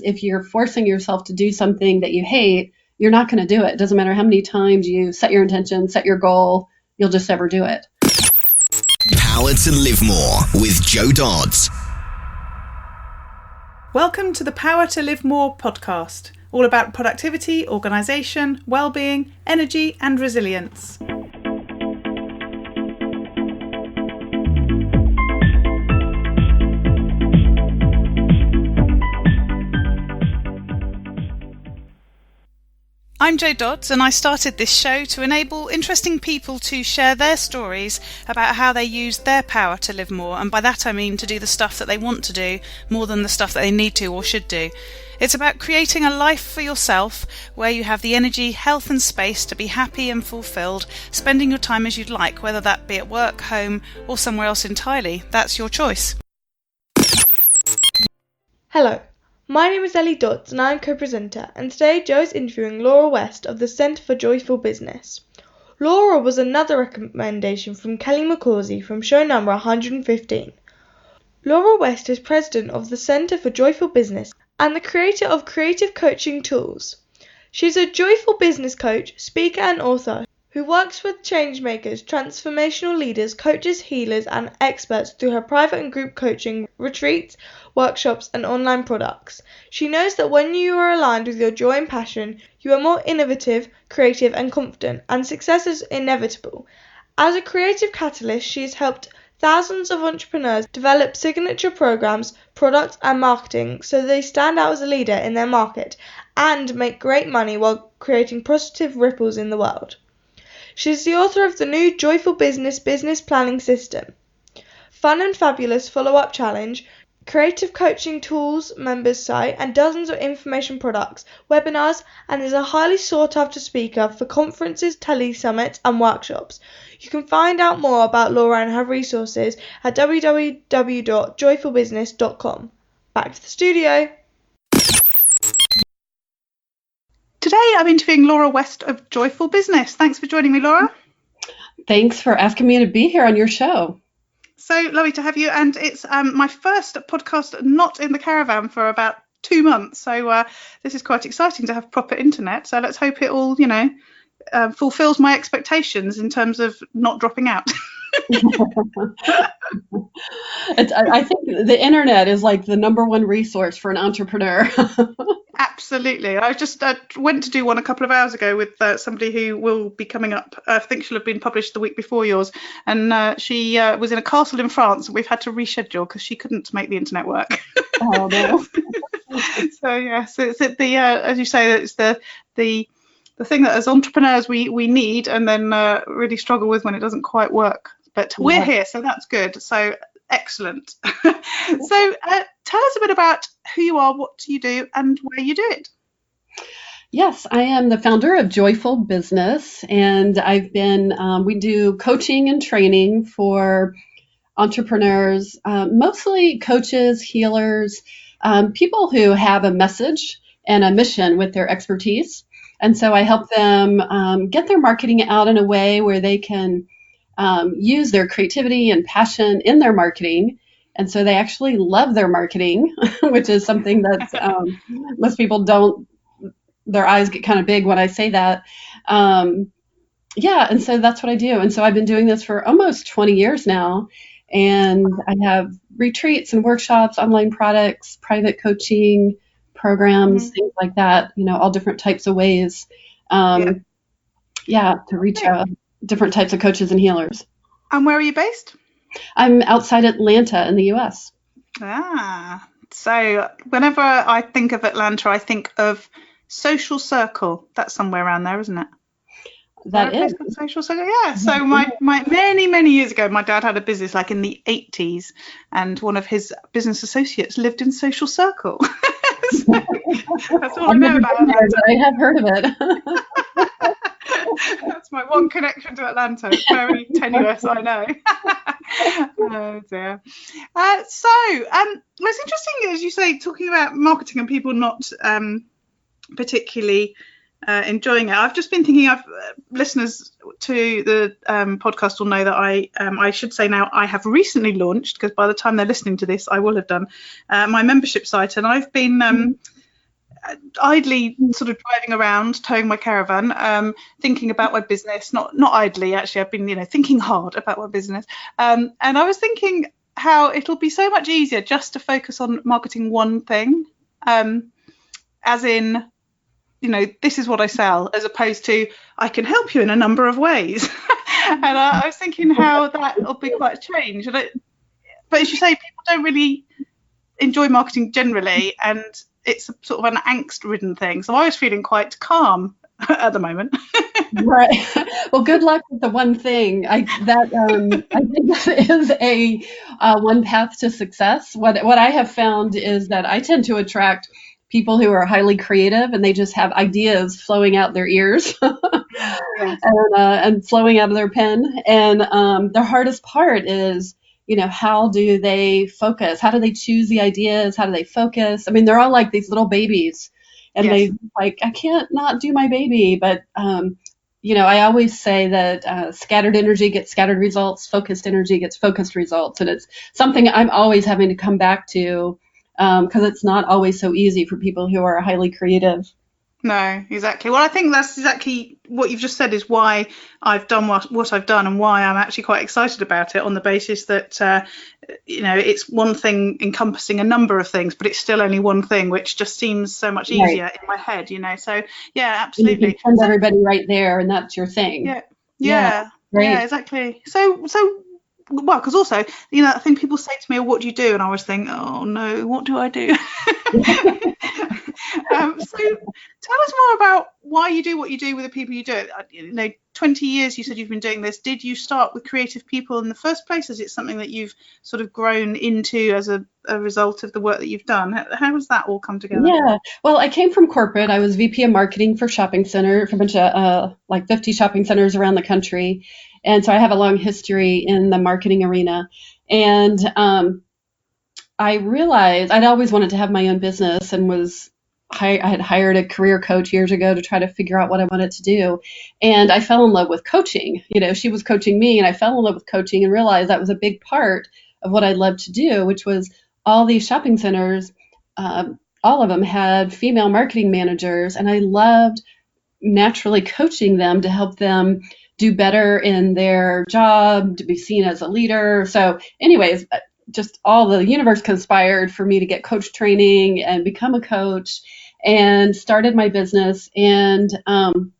if you're forcing yourself to do something that you hate, you're not going to do it. It doesn't matter how many times you set your intention, set your goal, you'll just never do it. Power to Live More with Joe Dodds. Welcome to the Power to Live More podcast, all about productivity, organisation, well-being, energy and resilience. I'm Jo Dodds, and I started this show to enable interesting people to share their stories about how they use their power to live more, and by that I mean to do the stuff that they want to do more than the stuff that they need to or should do. It's about creating a life for yourself where you have the energy, health and space to be happy and fulfilled, spending your time as you'd like, whether that be at work, home or somewhere else entirely. That's your choice. Hello. My name is Ellie Dodds and I'm co-presenter, and today Jo is interviewing Laura West of the Centre for Joyful Business. Laura was another recommendation from Kelly McCausey from show number 115. Laura West is president of the Centre for Joyful Business and the creator of creative coaching tools. She's a joyful business coach, speaker and author who works with changemakers, transformational leaders, coaches, healers and experts through her private and group coaching, retreats, workshops and online products. She knows that when you are aligned with your joy and passion, you are more innovative, creative and confident, and success is inevitable. As a creative catalyst, she has helped thousands of entrepreneurs develop signature programs, products and marketing so they stand out as a leader in their market and make great money while creating positive ripples in the world. She's the author of the new Joyful Business Business Planning System, Fun and Fabulous Follow-Up Challenge, Creative Coaching Tools members site and dozens of information products, webinars, and is a highly sought-after speaker for conferences, tele-summits and workshops. You can find out more about Laura and her resources at www.joyfulbusiness.com. Back to the studio. Today I'm interviewing Laura West of Joyful Business. Thanks for joining me, Laura. Thanks for asking me to be here on your show. So lovely to have you, and it's my first podcast not in the caravan for about 2 months, so this is quite exciting to have proper internet, so let's hope it all, fulfills my expectations in terms of not dropping out. I think the internet is like the number one resource for an entrepreneur. Absolutely. I just went to do one a couple of hours ago with somebody who will be coming up. I think she'll have been published the week before yours. And she was in a castle in France. And we've had to reschedule because she couldn't make the internet work. Oh, no. So, yeah. So it's the as you say, it's the thing that as entrepreneurs we need and then really struggle with when it doesn't quite work. But we're here, so that's good. So excellent. So tell us a bit about who you are, what you do, and where you do it. Yes, I am the founder of Joyful Business, and we do coaching and training for entrepreneurs, mostly coaches, healers, people who have a message and a mission with their expertise. And so I help them get their marketing out in a way where they can use their creativity and passion in their marketing. And so they actually love their marketing, which is something that most people don't, their eyes get kind of big when I say that. And so that's what I do. And so I've been doing this for almost 20 years now. And I have retreats and workshops, online products, private coaching programs, things like that, all different types of ways to reach different types of coaches and healers. And where are you based? I'm outside Atlanta in the U.S. So whenever I think of Atlanta, I think of Social Circle. That's somewhere around there, isn't it? That is. Social Circle, yeah. So my many years ago, my dad had a business like in the 80s, and one of his business associates lived in Social Circle. So that's all I know about Atlanta. I have heard of it. That's my one connection to Atlanta. It's very tenuous, I know. Oh dear. So it's interesting, as you say, talking about marketing and people not particularly enjoying it. I've just been thinking, listeners to the podcast will know that I should say now I have recently launched, because by the time they're listening to this I will have done, my membership site, and I've been idly sort of driving around, towing my caravan, thinking about my business. Not idly, actually. I've been, thinking hard about my business. And I was thinking how it'll be so much easier just to focus on marketing one thing, as in, this is what I sell, as opposed to I can help you in a number of ways. And I was thinking how that will be quite a change. But as you say, people don't really enjoy marketing generally, and it's a sort of an angst-ridden thing. So I was feeling quite calm at the moment. Right. Well, good luck with the one thing. I think that is a one path to success. What I have found is that I tend to attract people who are highly creative, and they just have ideas flowing out their ears and flowing out of their pen. And the hardest part is, how do they focus? How do they choose the ideas? How do they focus? I mean, they're all like these little babies, and Yes. I can't not do my baby. But, I always say that scattered energy gets scattered results, focused energy gets focused results. And it's something I'm always having to come back to, because it's not always so easy for people who are highly creative. No, exactly. Well, I think that's exactly what you've just said is why I've done what I've done, and why I'm actually quite excited about it, on the basis that, it's one thing encompassing a number of things, but it's still only one thing, which just seems so much easier in my head, So, yeah, absolutely. You can send everybody right there, and that's your thing. Yeah, exactly. So, well, because also, I think people say to me, "What do you do?" And I always think, "Oh no, what do I do?" So tell us more about why you do what you do with the people you do. 20 years you said you've been doing this. Did you start with creative people in the first place? Is it something that you've sort of grown into as a result of the work that you've done? How has that all come together? Yeah, well, I came from corporate. I was VP of marketing for shopping center, for a bunch of like 50 shopping centers around the country. And so I have a long history in the marketing arena. And I realized I'd always wanted to have my own business, and I had hired a career coach years ago to try to figure out what I wanted to do. And I fell in love with coaching. She was coaching me, and I fell in love with coaching and realized that was a big part of what I loved to do, which was all these shopping centers, all of them had female marketing managers, and I loved naturally coaching them to help them do better in their job, to be seen as a leader. So anyways, just all the universe conspired for me to get coach training and become a coach, and started my business. And, one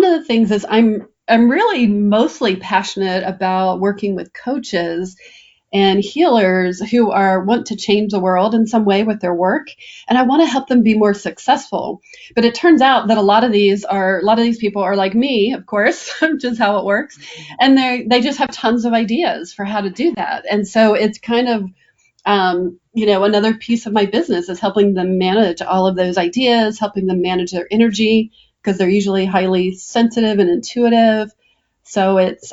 of the things is I'm really mostly passionate about working with coaches and healers who want to change the world in some way with their work, and I want to help them be more successful. But it turns out that a lot of these people are like me, of course, which is how it works, and they just have tons of ideas for how to do that. And so it's kind of another piece of my business is helping them manage all of those ideas, helping them manage their energy, because they're usually highly sensitive and intuitive. So it's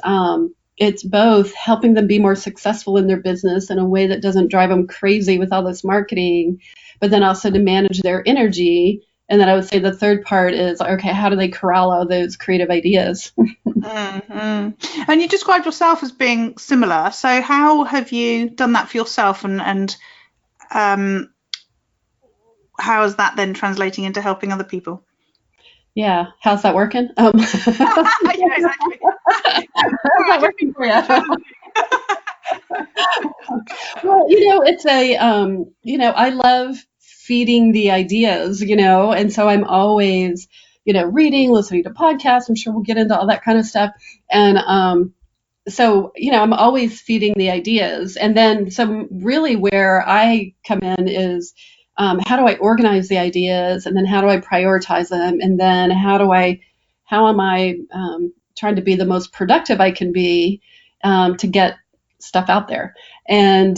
both helping them be more successful in their business in a way that doesn't drive them crazy with all this marketing, but then also to manage their energy. And then I would say the third part is, okay, how do they corral all those creative ideas? And you described yourself as being similar. So how have you done that for yourself, and how is that then translating into helping other people? Yeah, how's that working? Yeah, exactly. How's that working for you? Well, it's I love feeding the ideas, and so I'm always, reading, listening to podcasts. I'm sure we'll get into all that kind of stuff. And so, I'm always feeding the ideas. And then, so really where I come in is, how do I organize the ideas, and then how do I prioritize them, and then how am I trying to be the most productive I can be to get stuff out there. And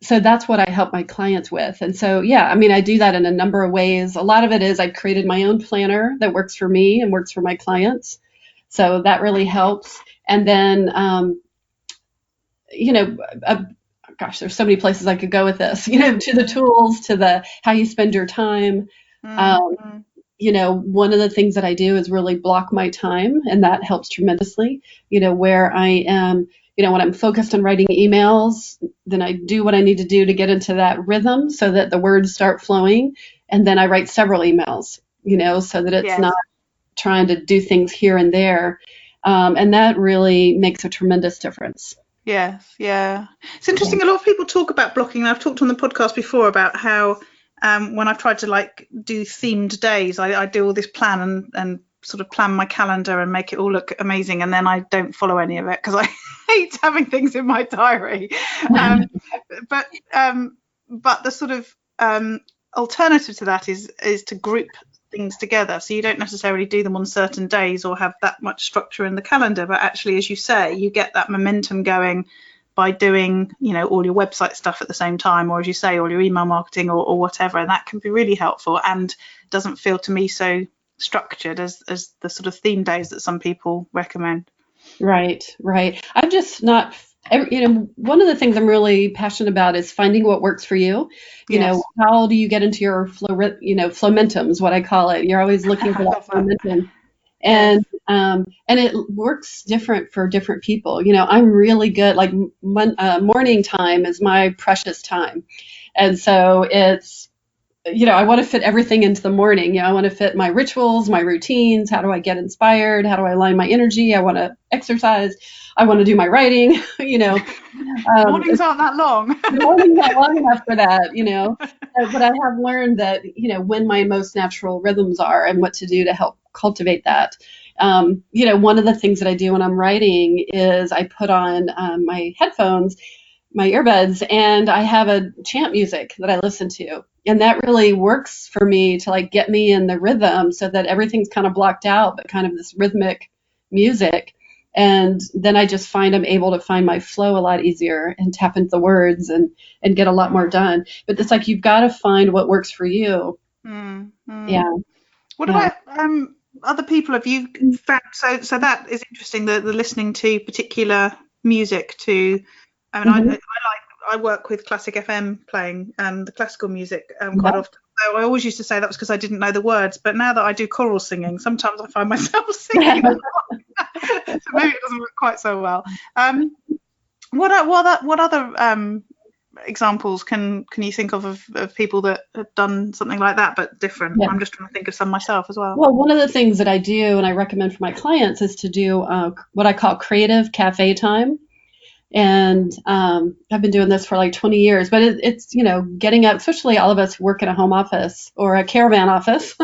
so that's what I help my clients with. And so, I do that in a number of ways. A lot of it is I've created my own planner that works for me and works for my clients. So that really helps. And then, gosh, there's so many places I could go with this, to the tools, to the how you spend your time. One of the things that I do is really block my time, and that helps tremendously, where I am, when I'm focused on writing emails, then I do what I need to do to get into that rhythm so that the words start flowing. and then I write several emails, so that it's Yes. not trying to do things here and there. And that really makes a tremendous difference. Yes, yeah. It's interesting. A lot of people talk about blocking. And I've talked on the podcast before about how when I've tried to like do themed days, I do all this plan and sort of plan my calendar and make it all look amazing, and then I don't follow any of it because I hate having things in my diary. But the sort of alternative to that is to group things together, so you don't necessarily do them on certain days or have that much structure in the calendar, but actually, as you say, you get that momentum going by doing all your website stuff at the same time, or as you say, all your email marketing or whatever, and that can be really helpful and doesn't feel to me so structured as the sort of theme days that some people recommend. Right. I'm just not, one of the things I'm really passionate about is finding what works for you. Yes. How do you get into your flowmentum is what I call it. You're always looking for that flowmentum. And it works different for different people. I'm really good, like morning time is my precious time. And so it's, I want to fit everything into the morning. I want to fit my rituals, my routines. How do I get inspired? How do I align my energy? I want to exercise. I want to do my writing. Mornings aren't that long. Morning's not long enough for that, But I have learned that, when my most natural rhythms are and what to do to help cultivate that. One of the things that I do when I'm writing is I put on my headphones, my earbuds, and I have a chant music that I listen to. And that really works for me to like get me in the rhythm so that everything's kind of blocked out, but kind of this rhythmic music. And then I just find I'm able to find my flow a lot easier and tap into the words and get a lot more done. But it's like you've got to find what works for you. Yeah. What about other people? Have you found, so that is interesting, the listening to particular music to, I mean, I work with classic FM playing the classical music quite often. So I always used to say that was because I didn't know the words, but now that I do choral singing, sometimes I find myself singing along. So maybe it doesn't work quite so well. What other examples can you think of people that have done something like that but different? Yeah. I'm just trying to think of some myself as well. Well, one of the things that I do and I recommend for my clients is to do what I call creative cafe time. And I've been doing this for like 20 years, but it's getting up, especially all of us who work in a home office or a caravan office,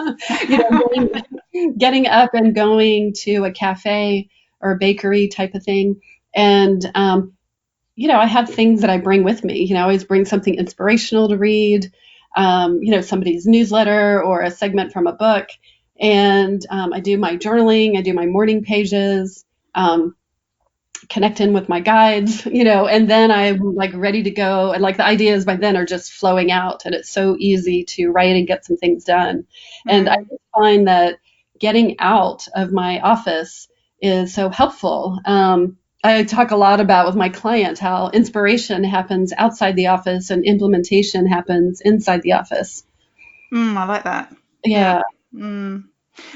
getting up and going to a cafe or a bakery type of thing. And, I have things that I bring with me. I always bring something inspirational to read, somebody's newsletter or a segment from a book. And I do my journaling, I do my morning pages, connect in with my guides, and then I'm like ready to go. And like the ideas by then are just flowing out, and it's so easy to write and get some things done. Mm-hmm. And I find that getting out of my office is so helpful. I talk a lot about with my clients how inspiration happens outside the office and implementation happens inside the office. I like that. Yeah.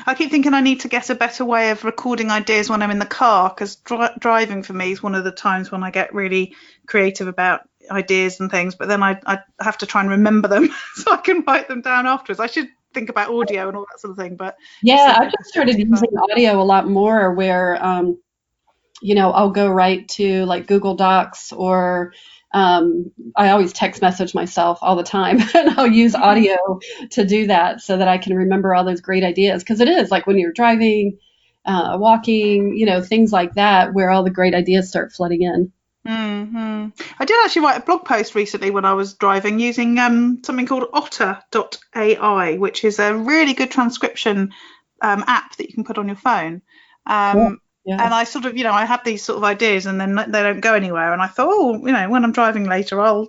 I keep thinking I need to get a better way of recording ideas when I'm in the car, because driving for me is one of the times when I get really creative about ideas and things, but then I have to try and remember them so I can write them down afterwards. I should think about audio and all that sort of thing, but yeah, I've just started using audio a lot more where I'll go right to like Google Docs, or I always text message myself all the time, and I'll use audio to do that so that I can remember all those great ideas. Because it is like when you're driving, walking, things like that, where all the great ideas start flooding in. Mm-hmm. I did actually write a blog post recently when I was driving using something called otter.ai, which is a really good transcription app that you can put on your phone. Cool. Yeah. And I sort of, I have these sort of ideas and then they don't go anywhere. And I thought, when I'm driving later, I'll,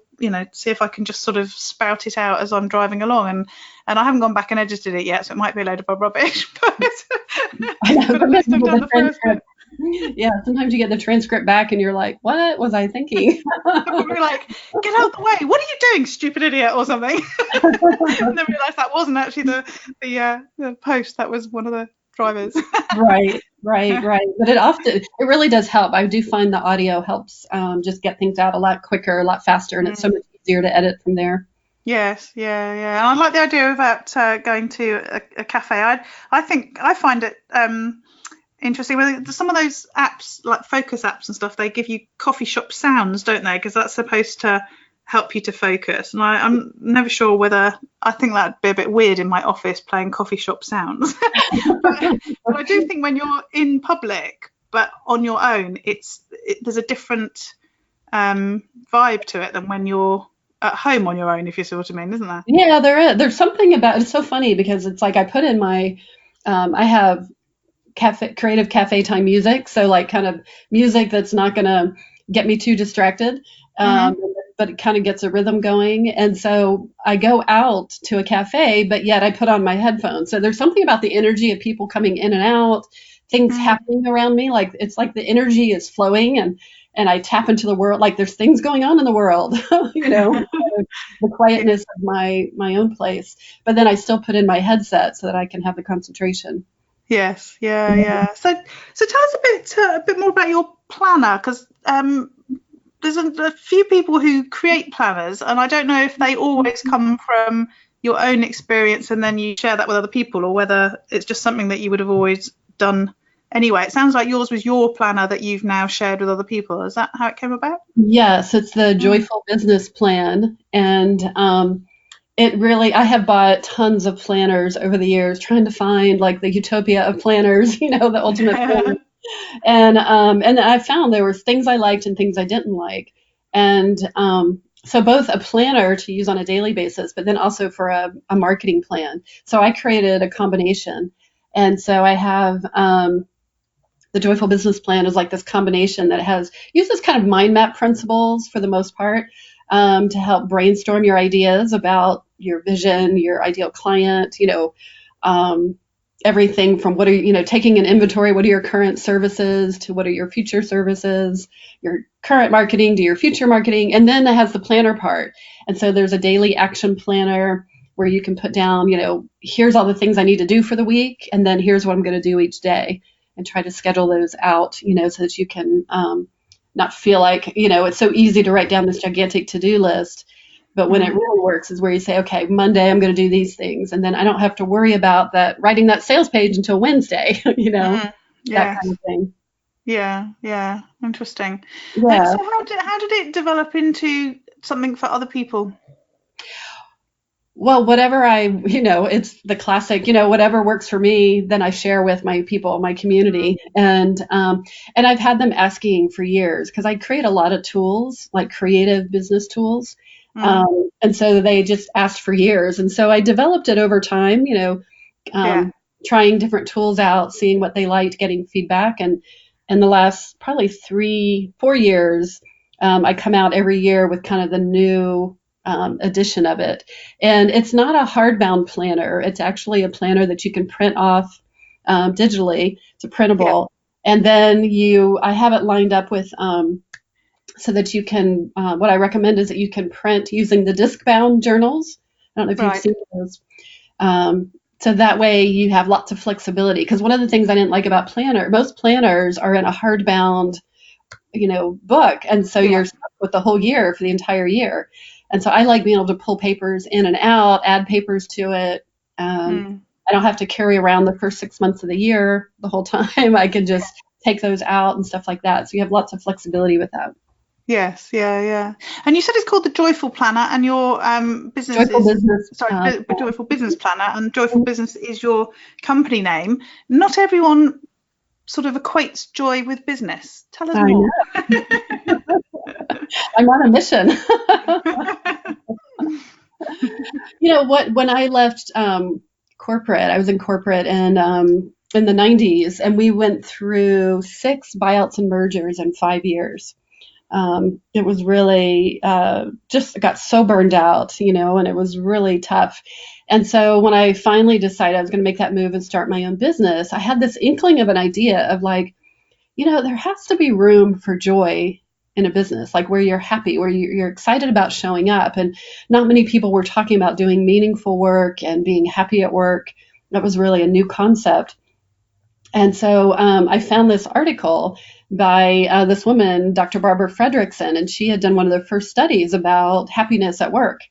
see if I can just sort of spout it out as I'm driving along. And I haven't gone back and edited it yet, so it might be a load of rubbish. But at least I've done the first bit. Yeah, sometimes you get the transcript back and you're like, what was I thinking? You're like, get out the way. What are you doing, stupid idiot, or something? And then realised that wasn't actually the post. That was one of the drivers. Right. But it really does help. I do find the audio helps just get things out a lot quicker, a lot faster, and it's so much easier to edit from there. Yes, yeah. And I like the idea about going to a cafe. I find it interesting. Well, some of those apps, like focus apps and stuff, they give you coffee shop sounds, don't they? Because that's supposed to help you to focus. And I'm never sure whether I think that'd be a bit weird in my office playing coffee shop sounds. But I do think when you're in public, but on your own, there's a different vibe to it than when you're at home on your own, if you see what I mean, isn't there? Yeah, there is. There's something about it's so funny because it's like I put in my I have creative cafe time music, so like kind of music that's not gonna get me too distracted, Hmm. um, but it kind of gets a rhythm going. And so I go out to a cafe, but yet I put on my headphones. So there's something about the energy of people coming in and out, things Mm. happening around me. Like it's like the energy is flowing, and I tap into the world. Like there's things going on in the world, you know, the Yeah. quietness of my own place. But then I still put in my headset so that I can have the concentration. Yes, yeah. So tell us a bit more about your planner, because there's a few people who create planners, and I don't know if they always come from your own experience and then you share that with other people, or whether it's just something that you would have always done anyway. It sounds like yours was your planner that you've now shared with other people. Is that how it came about? Yes, it's the Mm. Joyful Business Plan. And it really, I have bought tons of planners over the years, trying to find like the utopia of planners, the ultimate plan. And I found there were things I liked and things I didn't like. And so both a planner to use on a daily basis, but then also for a marketing plan. So I created a combination. And so I have the Joyful Business Plan is like this combination that uses kind of mind map principles for the most part, to help brainstorm your ideas about your vision, your ideal client, um, everything from taking an inventory, what are your current services to what are your future services, your current marketing to your future marketing. And then it has the planner part. And so there's a daily action planner where you can put down, here's all the things I need to do for the week. And then here's what I'm going to do each day, and try to schedule those out, so that you can not feel like, it's so easy to write down this gigantic to-do list. But when it Mm. really works is where you say, okay, Monday I'm going to do these things. And then I don't have to worry about writing that sales page until Wednesday, Mm. that Yes. kind of thing. Yeah. Interesting. Yeah. So how did it develop into something for other people? Well, whatever it's the classic, whatever works for me, then I share with my people, my community. And I've had them asking for years because I create a lot of tools, like creative business tools. Mm. And so they just asked for years. And so I developed it over time, Yeah. trying different tools out, seeing what they liked, getting feedback. And in the last probably 3-4 years, I come out every year with kind of the new edition of it. And it's not a hardbound planner. It's actually a planner that you can print off digitally. It's a Yeah. printable. And then I have it lined up with, so that you can, what I recommend is that you can print using the disc bound journals. I don't know if you've Right. seen those. So that way you have lots of flexibility. Because one of the things I didn't like about most planners are in a hardbound, book. And so Yeah. you're stuck with the whole year for the entire year. And so I like being able to pull papers in and out, add papers to it. Mm. I don't have to carry around the first 6 months of the year the whole time. I can just take those out and stuff like that. So you have lots of flexibility with that. Yes, yeah. And you said it's called the Joyful Planner, and your business Joyful is, business. sorry, Joyful Business Planner, and Joyful Business is your company name. Not everyone sort of equates joy with business. Tell us I know. more. I'm on a mission. When I left corporate, I was in corporate and in the 90s, and we went through 6 buyouts and mergers in 5 years. It was really just got so burned out, and it was really tough. And so when I finally decided I was going to make that move and start my own business, I had this inkling of an idea of like, there has to be room for joy in a business, like where you're happy, where you're excited about showing up. And not many people were talking about doing meaningful work and being happy at work. That was really a new concept. And so I found this article by this woman, Dr. Barbara Fredrickson, and she had done one of the first studies about happiness at work.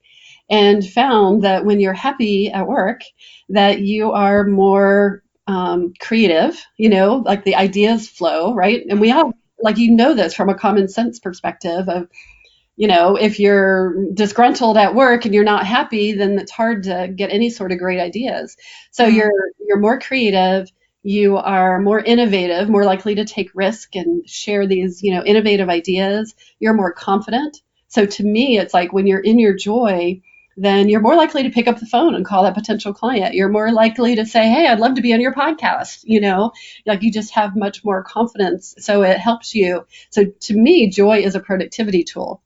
and found that when you're happy at work, that you are more creative, like the ideas flow, right? And we all, like, this from a common sense perspective of, if you're disgruntled at work and you're not happy, then it's hard to get any sort of great ideas. So you're more creative, you are more innovative, more likely to take risk and share these, innovative ideas. You're more confident. So to me, it's like when you're in your joy, then you're more likely to pick up the phone and call that potential client. You're more likely to say, hey, I'd love to be on your podcast. Like you just have much more confidence. So it helps you. So to me, joy is a productivity tool.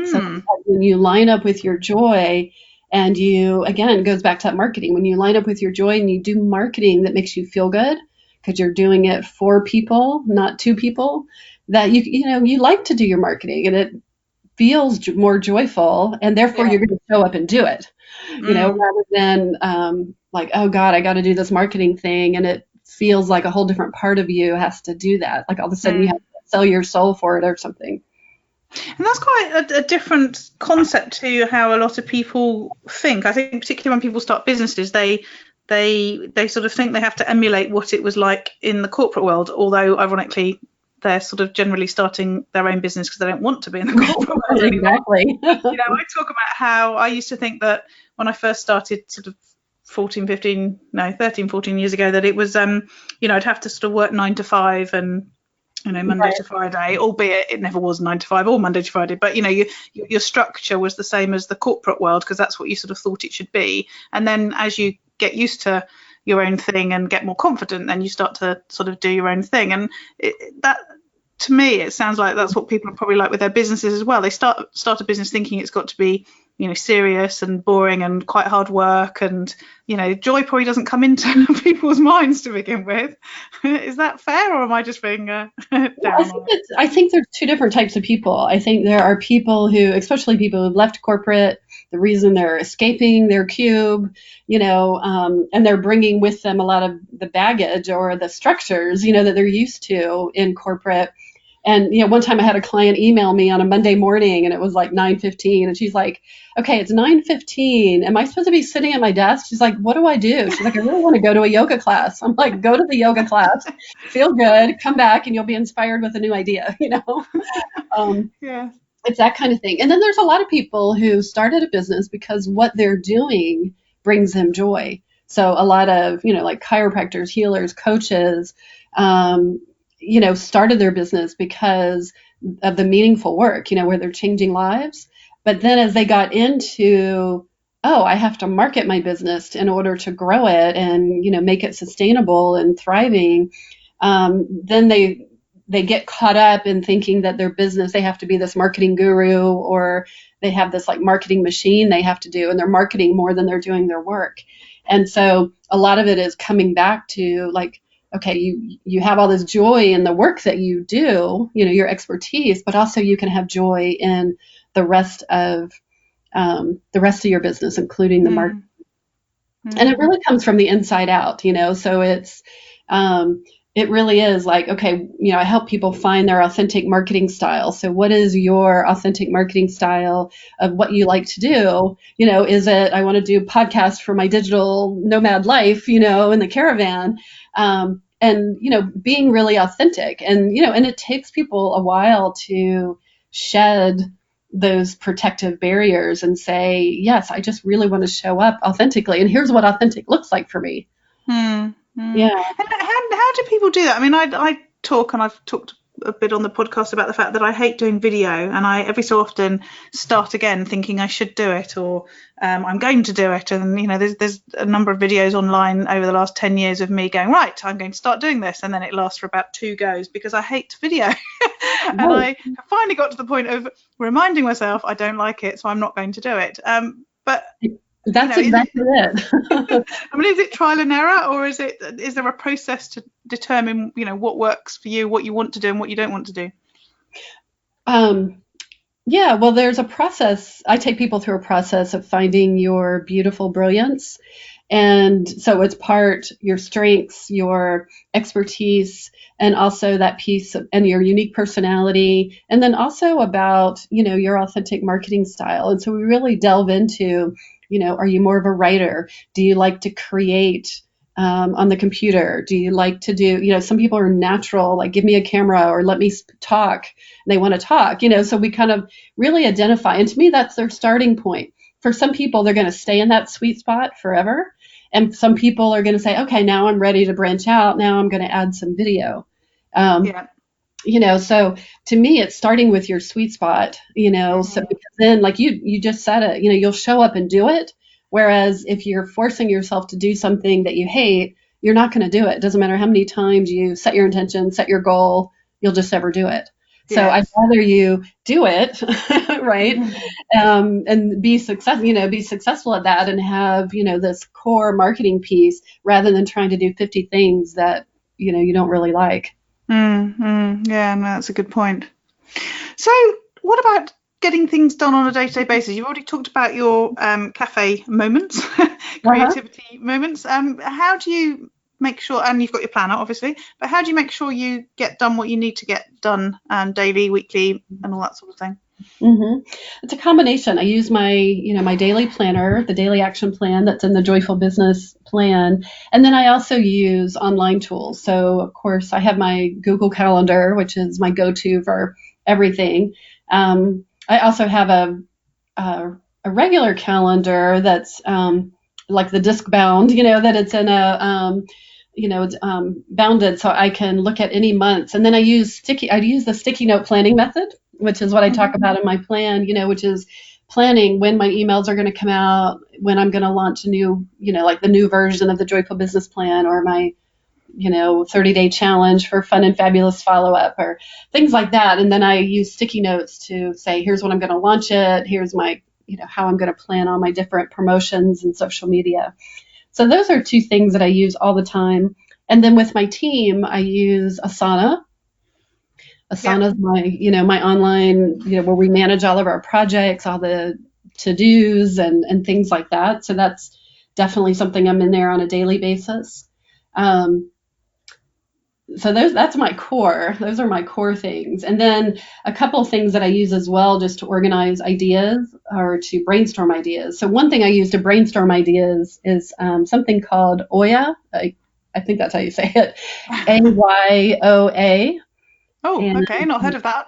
So when you line up with your joy and you, again, it goes back to that marketing. When you line up with your joy and you do marketing that makes you feel good because you're doing it for people, not to people, that you like to do your marketing and it feels more joyful, and therefore you're going to show up and do it, rather than like, oh God, I got to do this marketing thing. And it feels like a whole different part of you has to do that. Like all of a sudden you have to sell your soul for it or something. And that's quite a different concept to how a lot of people think. I think particularly when people start businesses, they sort of think they have to emulate what it was like in the corporate world, although ironically they're sort of generally starting their own business because they don't want to be in the corporate world anymore. Exactly. I talk about how I used to think that when I first started sort of 13, 14 years ago, that it was, I'd have to sort of work 9 to 5 and Monday to Friday, albeit it never was 9 to 5 or Monday to Friday. But, your structure was the same as the corporate world because that's what you sort of thought it should be. And then as you get used to your own thing and get more confident, then you start to sort of do your own thing. And that, to me, it sounds like that's what people are probably like with their businesses as well. They start a business thinking it's got to be, serious and boring and quite hard work, and joy probably doesn't come into people's minds to begin with. Is that fair, or am I just being down? I think there's two different types of people. I think there are people who, especially people who've left corporate, the reason they're escaping their cube, and they're bringing with them a lot of the baggage or the structures, that they're used to in corporate. And, one time I had a client email me on a Monday morning and it was like 9:15 and she's like, okay, it's 9:15. Am I supposed to be sitting at my desk? She's like, what do I do? She's like, I really want to go to a yoga class. I'm like, go to the yoga class, feel good, come back and you'll be inspired with a new idea, Yeah. It's that kind of thing. And then there's a lot of people who started a business because what they're doing brings them joy. So a lot of, like chiropractors, healers, coaches, started their business because of the meaningful work, where they're changing lives. But then as they got into, I have to market my business in order to grow it and, make it sustainable and thriving, then they get caught up in thinking that their business, they have to be this marketing guru, or they have this like marketing machine they have to do, and they're marketing more than they're doing their work. And so a lot of it is coming back to like, okay, you have all this joy in the work that you do, your expertise, but also you can have joy in the rest of your business, including the marketing. And it really comes from the inside out, so it's, it really is like, okay, I help people find their authentic marketing style. So what is your authentic marketing style of what you like to do? Is it, I want to do podcasts for my digital nomad life, in the caravan, and, being really authentic and, and it takes people a while to shed those protective barriers and say, yes, I just really want to show up authentically. And here's what authentic looks like for me. Yeah. And how do people do that? I mean, I talk, and I've talked a bit on the podcast about the fact that I hate doing video, and I every so often start again thinking I should do it, or I'm going to do it. And there's a number of videos online over the last 10 years of me going, right, I'm going to start doing this, and then it lasts for about 2 goes because I hate video. And I finally got to the point of reminding myself I don't like it, so I'm not going to do it. But that's exactly it. I mean, is it trial and error, or is there a process to determine, what works for you, what you want to do and what you don't want to do? Yeah, well, there's a process. I take people through a process of finding your beautiful brilliance And so it's part your strengths, your expertise, and also that piece and your unique personality. And then also about, your authentic marketing style. And so we really delve into, are you more of a writer? Do you like to create on the computer? Do you like to do, some people are natural, like give me a camera or let me talk. And they want to talk, so we kind of really identify. And to me, that's their starting point. For some people, they're going to stay in that sweet spot forever. And some people are going to say, okay, now I'm ready to branch out. Now I'm going to add some video. So to me, it's starting with your sweet spot, so because then like you just said it, you'll show up and do it. Whereas if you're forcing yourself to do something that you hate, you're not going to do it. It doesn't matter how many times you set your intention, set your goal, you'll just never do it. Yes. So I'd rather you do it, right? And be successful at that and have, this core marketing piece rather than trying to do 50 things that, you don't really like. Yeah, no, that's a good point. So what about getting things done on a day-to-day basis? You've already talked about your cafe moments, creativity moments. How do you make sure, and you've got your planner obviously, but how do you make sure you get done what you need to get done daily, weekly, and all that sort of thing? It's a combination. I use my, my daily planner, the daily action plan that's in the Joyful Business plan. And then I also use online tools. So of course I have my Google Calendar, which is my go-to for everything. I also have a regular calendar that's like the disc bound, that it's in a it's bounded so I can look at any months. And then I use the sticky note planning method, which is what I talk about in my plan, which is planning when my emails are going to come out, when I'm going to launch a new, like the new version of the Joyful Business Plan or my 30-day challenge for fun and fabulous follow-up or things like that. And then I use sticky notes to say, here's when I'm going to launch it. Here's my, how I'm going to plan all my different promotions and social media. So those are two things that I use all the time. And then with my team, I use Asana. Asana is my, my online, where we manage all of our projects, all the to-dos and things like that. So that's definitely something I'm in there on a daily basis. So that's my core. Those are my core things. And then a couple of things that I use as well just to organize ideas or to brainstorm ideas. So one thing I use to brainstorm ideas is something called Oya. I think that's how you say it. AYOA. Oh, and okay. Not heard of that.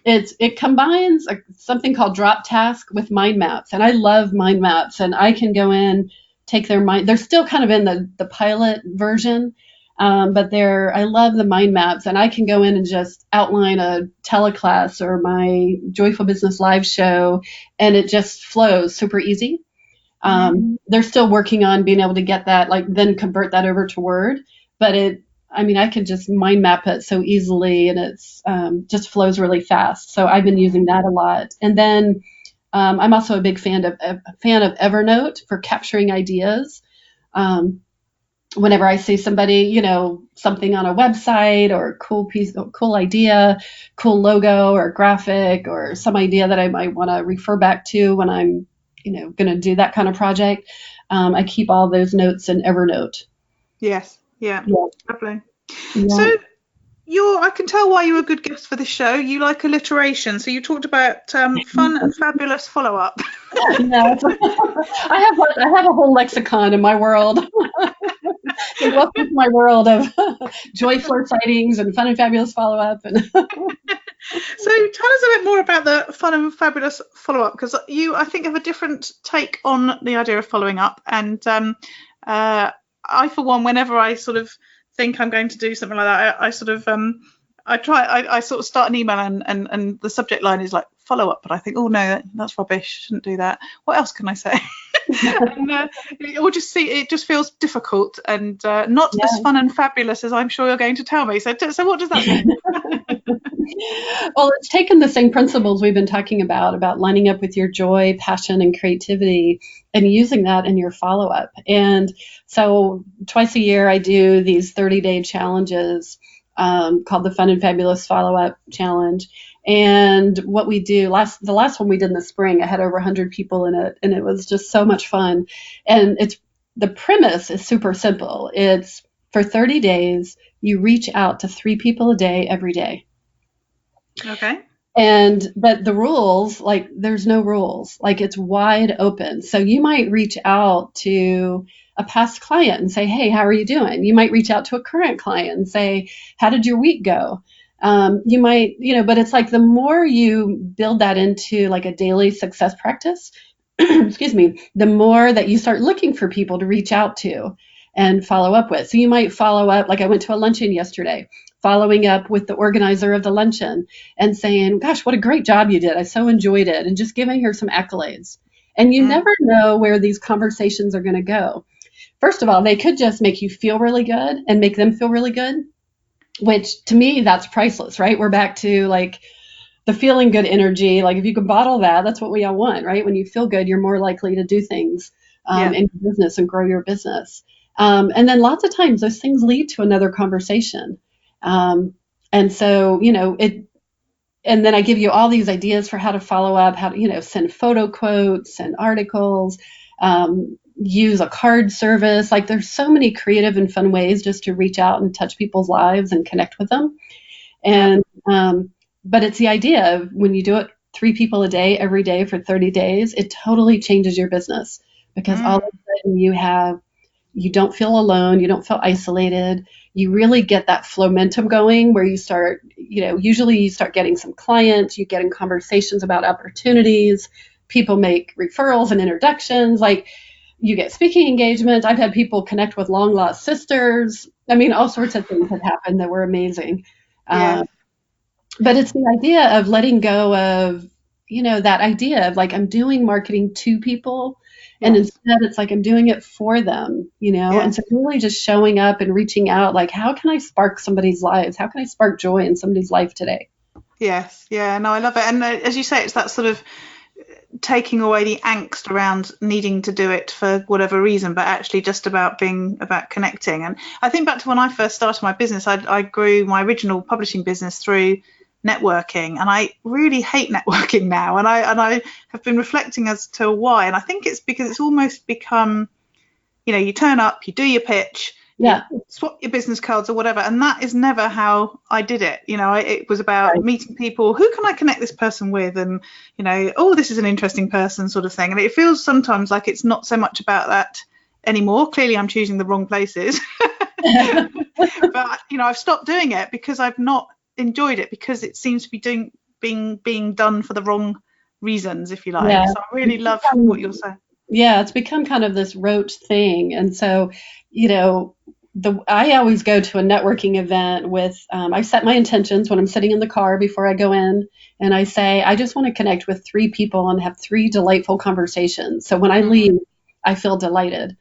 It combines something called Drop Task with mind maps. And I love mind maps. And I can go in, take their mind. They're still kind of in the pilot version. But I love the mind maps, and I can go in and just outline a teleclass or my Joyful Business live show, and it just flows super easy. They're still working on being able to get that, like then convert that over to Word, but I can just mind map it so easily, and it's just flows really fast. So I've been using that a lot. And then I'm also a big fan of Evernote for capturing ideas. Whenever I see somebody, something on a website or cool idea, cool logo or graphic or some idea that I might want to refer back to when I'm, going to do that kind of project, I keep all those notes in Evernote. Yes. Yeah. Lovely. Yeah. So I can tell why you're a good guest for this show. You like alliteration. So you talked about fun and fabulous follow-up. No, I have a whole lexicon in my world. Welcome to my world of joyful sightings and fun and fabulous follow-up. So tell us a bit more about the fun and fabulous follow-up, because you, I think, have a different take on the idea of following up. And I, for one, whenever I sort of think I'm going to do something like that, I sort of start an email and the subject line is like follow up, but I think, oh no, that's rubbish, shouldn't do that. What else can I say? And it just feels difficult and not as fun and fabulous as I'm sure you're going to tell me. So what does that mean? Well, it's taken the same principles we've been talking about lining up with your joy, passion, and creativity, and using that in your follow-up. And so twice a year, I do these 30-day challenges called the Fun and Fabulous Follow-Up Challenge. And what we do, the last one we did in the spring, I had over 100 people in it, and it was just so much fun. And the premise is super simple. It's for 30 days, you reach out to 3 people a day every day. Okay. But the rules, like there's no rules, like it's wide open. So you might reach out to a past client and say, hey, how are you doing? You might reach out to a current client and say, how did your week go? You might, but it's like the more you build that into like a daily success practice, excuse me, the more that you start looking for people to reach out to and follow up with. So you might follow up, like I went to a luncheon yesterday, following up with the organizer of the luncheon and saying, gosh, what a great job you did. I so enjoyed it. And just giving her some accolades. And you never know where these conversations are going to go. First of all, they could just make you feel really good and make them feel really good, which to me, that's priceless, right? We're back to like the feeling good energy. Like if you can bottle that, that's what we all want, right? When you feel good, you're more likely to do things in your business and grow your business. And then lots of times those things lead to another conversation. And so, and then I give you all these ideas for how to follow up, how to, send photo quotes and articles, use a card service. Like there's so many creative and fun ways just to reach out and touch people's lives and connect with them. And, but it's the idea of when you do it 3 people a day, every day for 30 days, it totally changes your business because all of a sudden you don't feel alone. You don't feel isolated. You really get that Mentum going where you start, usually you start getting some clients, you get in conversations about opportunities, people make referrals and introductions, like you get speaking engagements. I've had people connect with long lost sisters. I mean, all sorts of things have happened that were amazing. But it's the idea of letting go of, that idea of like, I'm doing marketing to people. And instead it's like, I'm doing it for them, and so really just showing up and reaching out, like, how can I spark somebody's lives? How can I spark joy in somebody's life today? Yes. Yeah, no, I love it. And as you say, it's that sort of taking away the angst around needing to do it for whatever reason, but actually just about connecting. And I think back to when I first started my business, I grew my original publishing business through networking, and I really hate networking now, and I have been reflecting as to why, and I think it's because it's almost become, you turn up, you do your pitch, you swap your business cards or whatever, and that is never how I did it. It was about meeting people. Who can I connect this person with? And oh, this is an interesting person, sort of thing. And it feels sometimes like it's not so much about that anymore. Clearly I'm choosing the wrong places. But I've stopped doing it because I've not enjoyed it, because it seems to be being done for the wrong reasons, if you like. So I really love what you're saying. It's become kind of this rote thing. And so I always go to a networking event with I set my intentions when I'm sitting in the car before I go in, and I say I just want to connect with 3 people and have 3 delightful conversations. So when I leave, I feel delighted.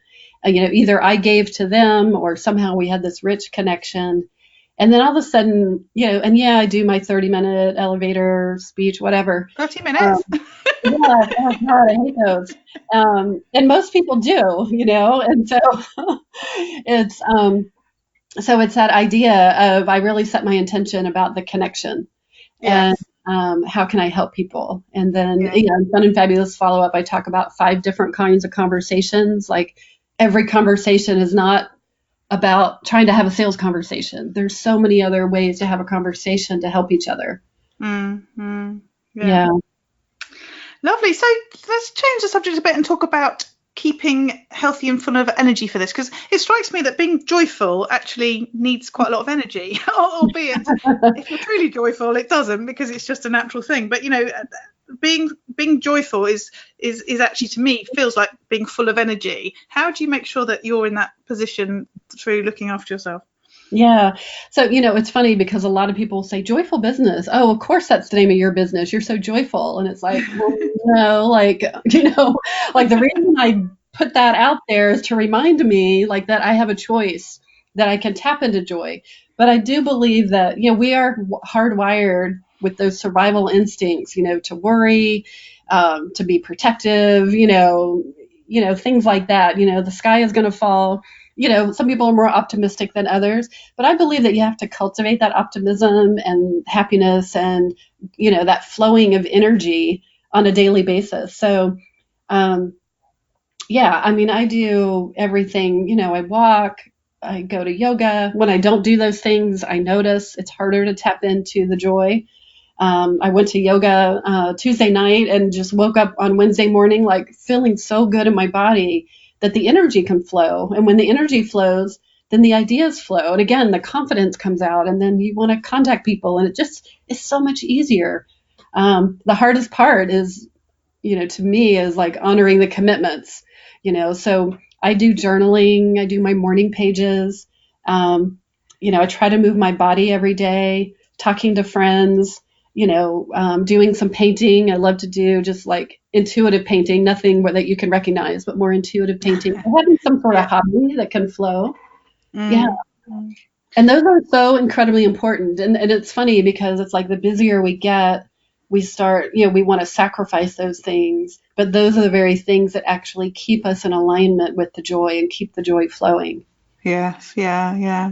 Either I gave to them or somehow we had this rich connection. And then all of a sudden, I do my 30-minute elevator speech, whatever. 30 minutes? Oh God, I hate those. And most people do, and so it's that idea of I really set my intention about the connection and how can I help people? And then, in Fun and Fabulous Follow-Up, I talk about 5 different kinds of conversations. Like every conversation is not about trying to have a sales conversation. There's so many other ways to have a conversation to help each other. Yeah. Lovely. So let's change the subject a bit and talk about keeping healthy and full of energy for this, because it strikes me that being joyful actually needs quite a lot of energy, albeit if you're truly joyful, it doesn't, because it's just a natural thing. But being joyful is actually, to me, feels like being full of energy. How do you make sure that you're in that position through looking after yourself? Yeah. So, it's funny because a lot of people say joyful business. Oh, of course, that's the name of your business. You're so joyful. And it's like, well, no, like the reason I put that out there is to remind me like that I have a choice, that I can tap into joy. But I do believe that, we are hardwired with those survival instincts, to worry, to be protective, things like that. The sky is going to fall. Some people are more optimistic than others, but I believe that you have to cultivate that optimism and happiness and, that flowing of energy on a daily basis. So, yeah, I mean, I do everything, I walk, I go to yoga. When I don't do those things, I notice it's harder to tap into the joy. I went to yoga Tuesday night and just woke up on Wednesday morning like feeling so good in my body that the energy can flow. And when the energy flows, then the ideas flow. And again, the confidence comes out, and then you want to contact people, and it just is so much easier. The hardest part is, to me, is like honoring the commitments, So I do journaling, I do my morning pages. I try to move my body every day, talking to friends, doing some painting. I love to do just like intuitive painting, nothing that you can recognize, but more intuitive painting. Having some sort of hobby that can flow. Yeah. And those are so incredibly important. And it's funny because it's like the busier we get, we start, we want to sacrifice those things, but those are the very things that actually keep us in alignment with the joy and keep the joy flowing. Yes, yeah.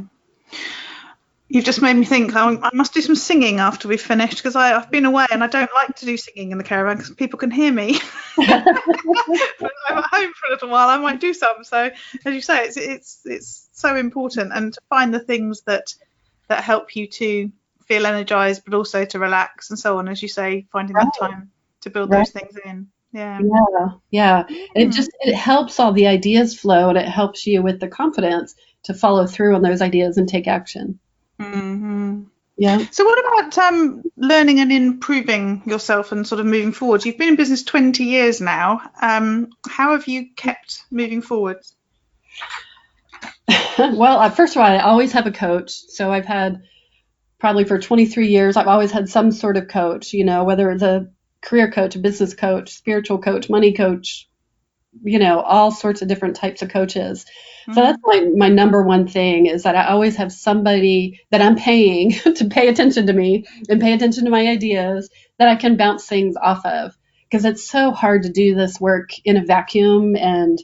You've just made me think I must do some singing after we've finished, because I've been away and I don't like to do singing in the caravan because people can hear me. When I'm at home for a little while, I might do some. So as you say, it's so important, and to find the things that help you to feel energized, but also to relax and so on. As you say, finding that time to build those things in. Yeah. It helps all the ideas flow, and it helps you with the confidence to follow through on those ideas and take action. Mm-hmm. Yeah. So what about learning and improving yourself and sort of moving forward? You've been in business 20 years now. How have you kept moving forward? Well, first of all, I always have a coach. So I've had probably for 23 years, I've always had some sort of coach, whether it's a career coach, a business coach, spiritual coach, money coach, all sorts of different types of coaches. So that's my number one thing, is that I always have somebody that I'm paying to pay attention to me and pay attention to my ideas that I can bounce things off of, because it's so hard to do this work in a vacuum. And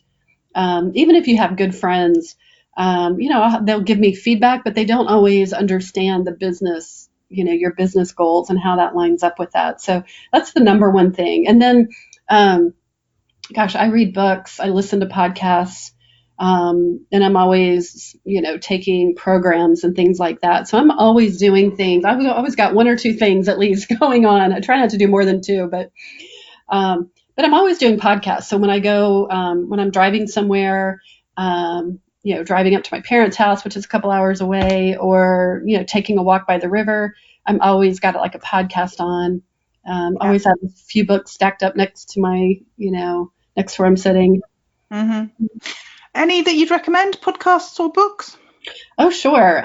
even if you have good friends, they'll give me feedback, but they don't always understand the business, your business goals and how that lines up with that. So that's the number one thing. And then, I read books, I listen to podcasts, and I'm always, taking programs and things like that. So I'm always doing things. I've always got one or two things at least going on. I try not to do more than two, but I'm always doing podcasts. So when I go, when I'm driving somewhere, driving up to my parents' house, which is a couple hours away, or, taking a walk by the river, I'm always got like a podcast on. Always have a few books stacked up next to my, next to where I'm sitting. Mm-hmm. Any that you'd recommend, podcasts or books? Oh, sure.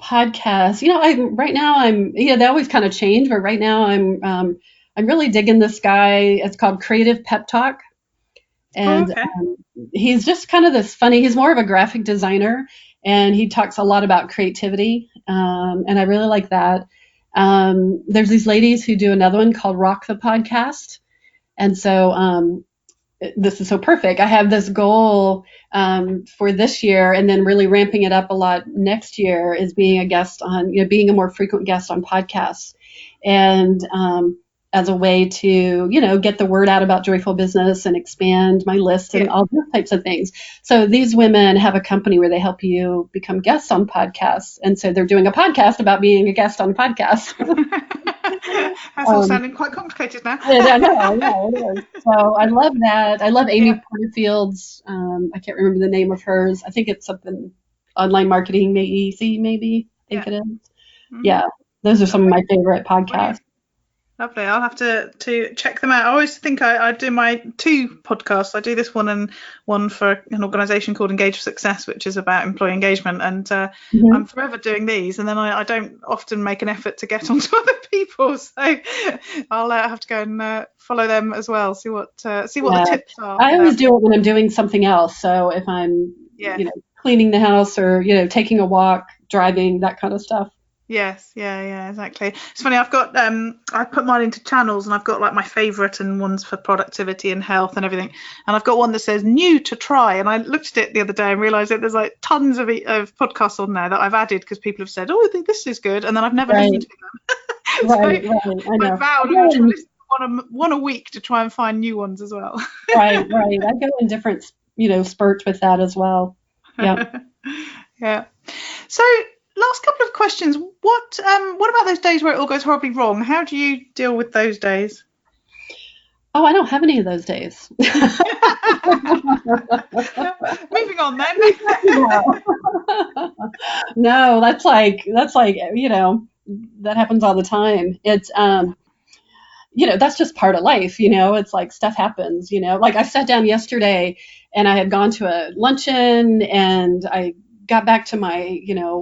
Podcasts. They always kind of change, but right now I'm really digging this guy. It's called Creative Pep Talk. And he's just kind of this funny, he's more of a graphic designer, and he talks a lot about creativity. And I really like that. There's these ladies who do another one called Rock the Podcast. And so this is so perfect. I have this goal for this year, and then really ramping it up a lot next year, is being a guest on, being a more frequent guest on podcasts. And as a way to, get the word out about joyful business and expand my list and all those types of things. So these women have a company where they help you become guests on podcasts. And so they're doing a podcast about being a guest on podcasts. That's all sounding quite complicated now. I know, it is. So I love that. I love Amy Porterfield's, I can't remember the name of hers. I think it's something online marketing maybe. I think it is. Mm-hmm. Yeah. Those are some of my favorite podcasts. Lovely. I'll have to check them out. I always think I do my two podcasts. I do this one and one for an organisation called Engage for Success, which is about employee engagement. And I'm forever doing these. And then I don't often make an effort to get onto other people. So I'll have to go and follow them as well. See what the tips are. I always do it when I'm doing something else. So if I'm cleaning the house or taking a walk, driving, that kind of stuff. Yes, yeah, exactly. It's funny, I've got I put mine into channels, and I've got like my favourite and ones for productivity and health and everything. And I've got one that says new to try, and I looked at it the other day and realised that there's like tons of podcasts on there that I've added because people have said, oh, I think this is good, and then I've never listened to them. Right, I know. I vowed to listen to one a week to try and find new ones as well. Right. I go in different, spurts with that as well. Yeah. Yeah. So last couple of questions. What about those days where it all goes horribly wrong? How do you deal with those days? Oh, I don't have any of those days. Moving on then. No, that's like, that happens all the time. It's, that's just part of life, it's like stuff happens, like I sat down yesterday and I had gone to a luncheon and I got back to my,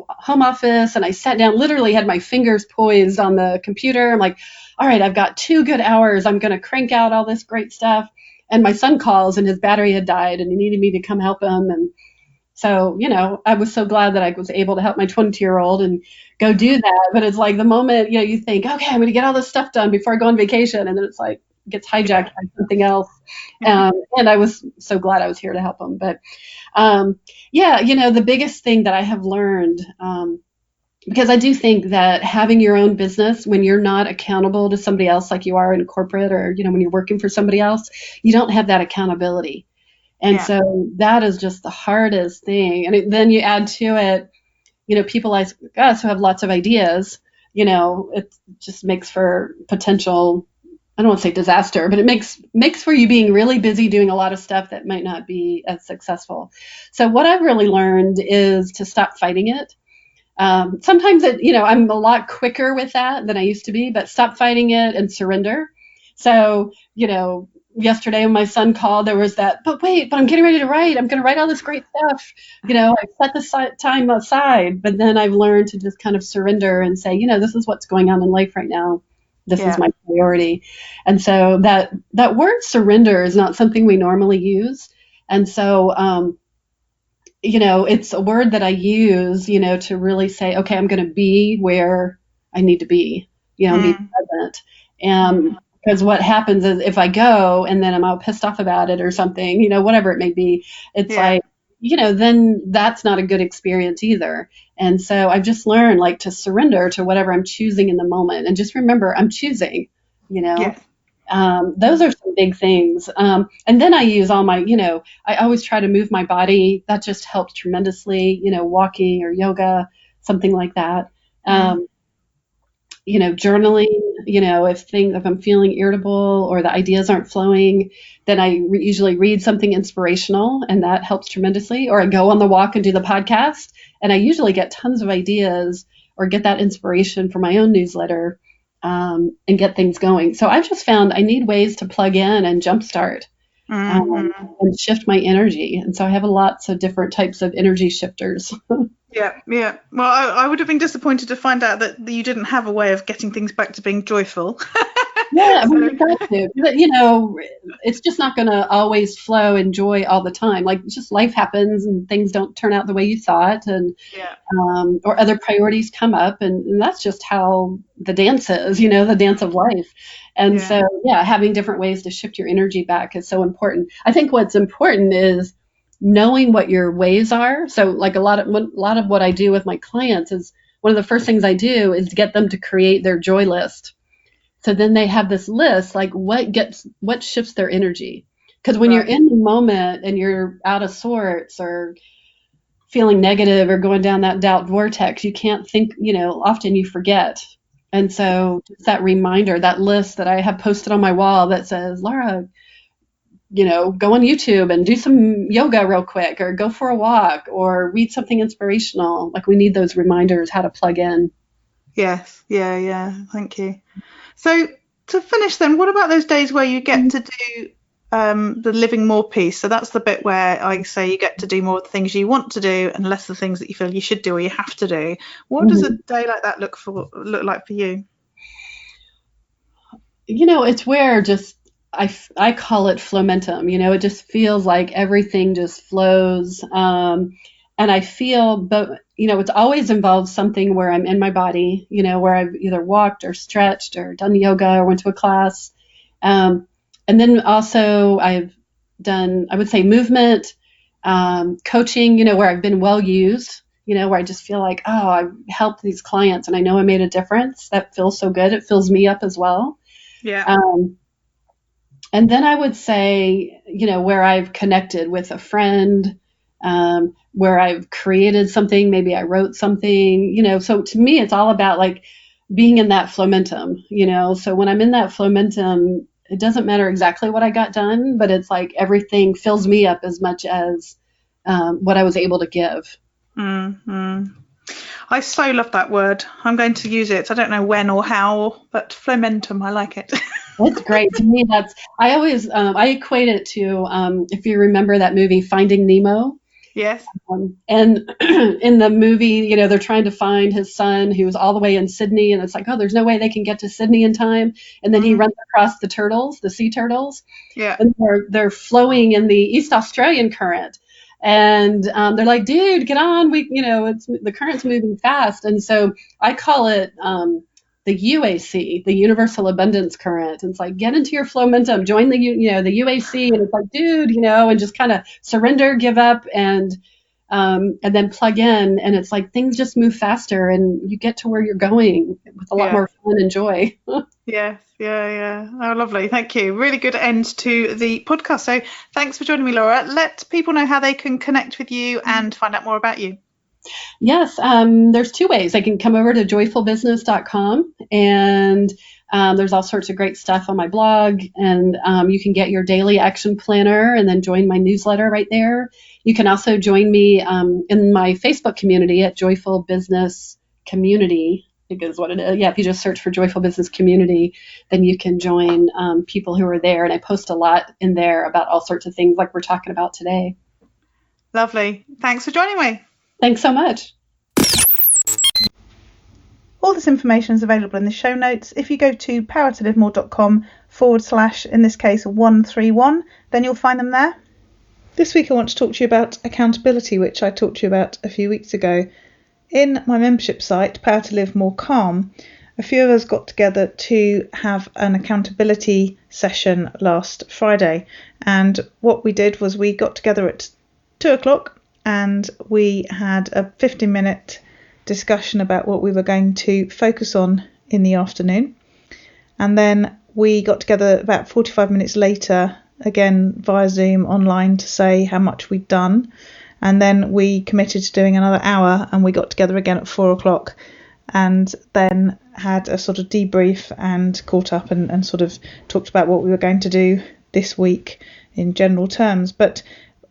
home office and I sat down, literally had my fingers poised on the computer. I'm like, all right, I've got 2 good hours. I'm going to crank out all this great stuff. And my son calls and his battery had died and he needed me to come help him. And so, I was so glad that I was able to help my 22-year-old and go do that. But it's like the moment, you think, okay, I'm going to get all this stuff done before I go on vacation. And then it's like, gets hijacked by something else. And I was so glad I was here to help him. But the biggest thing that I have learned, because I do think that having your own business when you're not accountable to somebody else like you are in corporate or, when you're working for somebody else, you don't have that accountability. And so that is just the hardest thing. And then you add to it, people like us who have lots of ideas, it just makes for potential, I don't want to say disaster, but it makes for you being really busy doing a lot of stuff that might not be as successful. So what I've really learned is to stop fighting it. Sometimes I'm a lot quicker with that than I used to be, but stop fighting it and surrender. So, yesterday when my son called, there was that, but I'm getting ready to write. I'm going to write all this great stuff. I set the time aside, but then I've learned to just kind of surrender and say, this is what's going on in life right now. This is my priority. And so that word surrender is not something we normally use. And so, it's a word that I use, to really say, okay, I'm going to be where I need to be, and be present. And because what happens is if I go and then I'm all pissed off about it or something, whatever it may be, it's like, then that's not a good experience either. And so I've just learned like to surrender to whatever I'm choosing in the moment and just remember I'm choosing, Those are some big things. And then I use all my, I always try to move my body. That just helps tremendously, walking or yoga, something like that. Journaling, if I'm feeling irritable or the ideas aren't flowing, then I usually read something inspirational and that helps tremendously. Or I go on the walk and do the podcast and I usually get tons of ideas or get that inspiration for my own newsletter and get things going. So I've just found I need ways to plug in and jumpstart and shift my energy. And so I have lots of different types of energy shifters. Yeah. Well, I would have been disappointed to find out that you didn't have a way of getting things back to being joyful. Yeah, you've got to. But, it's just not going to always flow and joy all the time. Like, just life happens and things don't turn out the way you thought, and or other priorities come up, and that's just how the dance is. The dance of life. And so, having different ways to shift your energy back is so important. I think what's important is knowing what your ways are. So like a lot of what I do with my clients is one of the first things I do is get them to create their joy list. So then they have this list, like what shifts their energy. Because when you're in the moment and you're out of sorts or feeling negative or going down that doubt vortex, you can't think, often you forget. And so just that reminder, that list that I have posted on my wall that says, Laura, go on YouTube and do some yoga real quick or go for a walk or read something inspirational. Like we need those reminders how to plug in. Yes. Yeah. Thank you. So to finish then, what about those days where you get to do the living more piece? So that's the bit where I say you get to do more of the things you want to do and less the things that you feel you should do or you have to do. What does a day like that look like for you? It's where just I call it Mentum. It just feels like everything just flows. And I feel, but, it's always involved something where I'm in my body, where I've either walked or stretched or done yoga or went to a class. And then also I've done, I would say movement, coaching, where I've been well used, where I just feel like, oh, I've helped these clients and I know I made a difference. That feels so good. It fills me up as well. Yeah. And then I would say, where I've connected with a friend, where I've created something, maybe I wrote something, so to me, it's all about like being in that flomentum. So when I'm in that flomentum, it doesn't matter exactly what I got done, but it's like everything fills me up as much as what I was able to give. Mm-hmm. I so love that word. I'm going to use it. I don't know when or how, but flomentum, I like it. It's great. To me, I always, I equate it to, if you remember that movie, Finding Nemo. Yes. And in the movie, they're trying to find his son who's all the way in Sydney, and it's like, oh, there's no way they can get to Sydney in time. And then he runs across the sea turtles, Yeah. and they're flowing in the East Australian current. And they're like, dude, get on. It's the current's moving fast. And so I call it the UAC, the Universal Abundance Current. And it's like, get into your flowmentum, join the UAC. And it's like, dude, and just kind of surrender, give up, and then plug in. And it's like things just move faster and you get to where you're going with a lot more fun and joy. Yes. Yeah. Oh, lovely. Thank you. Really good end to the podcast. So thanks for joining me, Laura. Let people know how they can connect with you and find out more about you. Yes, there's two ways. They can come over to joyfulbusiness.com, and there's all sorts of great stuff on my blog, and you can get your daily action planner and then join my newsletter right there. You can also join me in my Facebook community at Joyful Business Community. I think is what it is. Yeah, if you just search for Joyful Business Community, then you can join people who are there. And I post a lot in there about all sorts of things like we're talking about today. Lovely. Thanks for joining me. Thanks so much. All this information is available in the show notes. If you go to powertolivemore.com / in this case 131, then you'll find them there. This week I want to talk to you about accountability, which I talked to you about a few weeks ago. In my membership site, Power to Live More Calm, a few of us got together to have an accountability session last Friday. And what we did was we got together at 2:00 and we had a 15-minute discussion about what we were going to focus on in the afternoon. And then we got together about 45 minutes later, again via Zoom online, to say how much we'd done. And then we committed to doing another hour, and we got together again at 4:00 and then had a sort of debrief and caught up and sort of talked about what we were going to do this week in general terms. But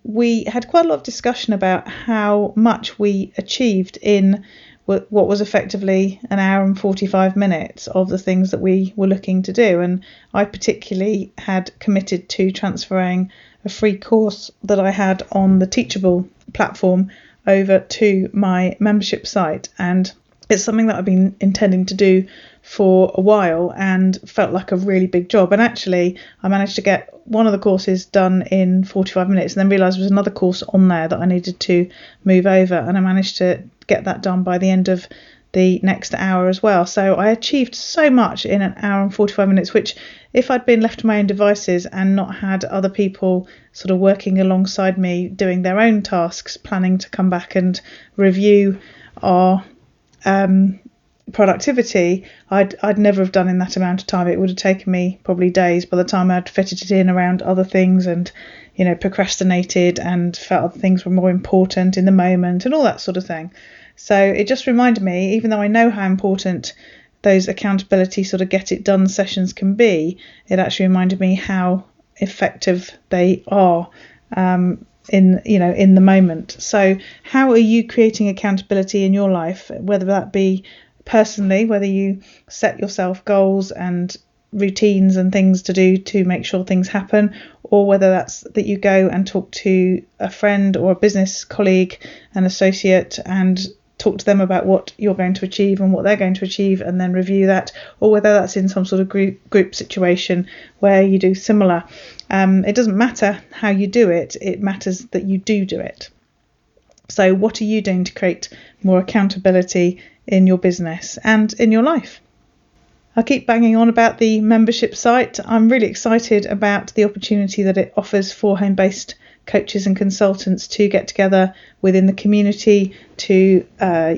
we had quite a lot of discussion about how much we achieved in what was effectively an hour and 45 minutes of the things that we were looking to do. And I particularly had committed to transferring a free course that I had on the Teachable platform over to my membership site. And it's something that I've been intending to do for a while and felt like a really big job. And actually, I managed to get one of the courses done in 45 minutes and then realised there was another course on there that I needed to move over. And I managed to get that done by the end of the next hour as well. So I achieved so much in an hour and 45 minutes, which if I'd been left to my own devices and not had other people sort of working alongside me doing their own tasks, planning to come back and review our productivity, I'd never have done in that amount of time. It would have taken me probably days by the time I'd fitted it in around other things and procrastinated and felt other things were more important in the moment and all that sort of thing. So it just reminded me, even though I know how important those accountability sort of get it done sessions can be, it actually reminded me how effective they are in the moment. So how are you creating accountability in your life, whether that be personally, whether you set yourself goals and routines and things to do to make sure things happen, or whether that's that you go and talk to a friend or a business colleague, an associate, and talk to them about what you're going to achieve and what they're going to achieve and then review that, or whether that's in some sort of group situation where you do similar. It doesn't matter how you do it, it matters that you do it. So what are you doing to create more accountability in your business and in your life? I keep banging on about the membership site. I'm really excited about the opportunity that it offers for home-based coaches and consultants to get together within the community to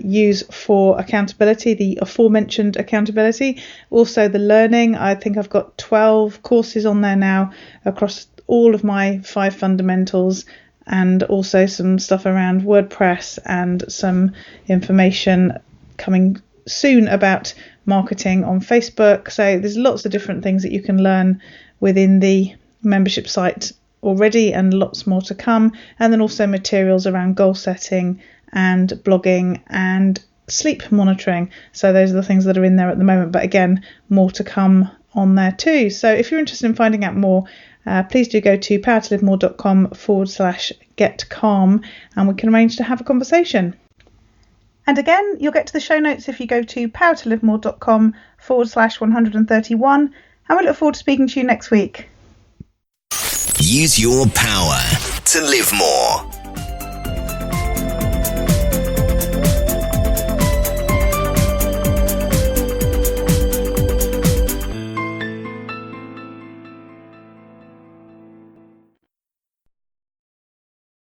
use for accountability, the aforementioned accountability. Also the learning, I think I've got 12 courses on there now across all of my 5 fundamentals, and also some stuff around WordPress and some information coming soon about marketing on Facebook. So there's lots of different things that you can learn within the membership site already, and lots more to come. And then also materials around goal setting and blogging and sleep monitoring. So those are the things that are in there at the moment, but again, more to come on there too. So if you're interested in finding out more, please do go to powertolivemore.com/get-calm, and we can arrange to have a conversation. And again, you'll get to the show notes if you go to powertolivemore.com/131, and we look forward to speaking to you next week. Use your power to live more.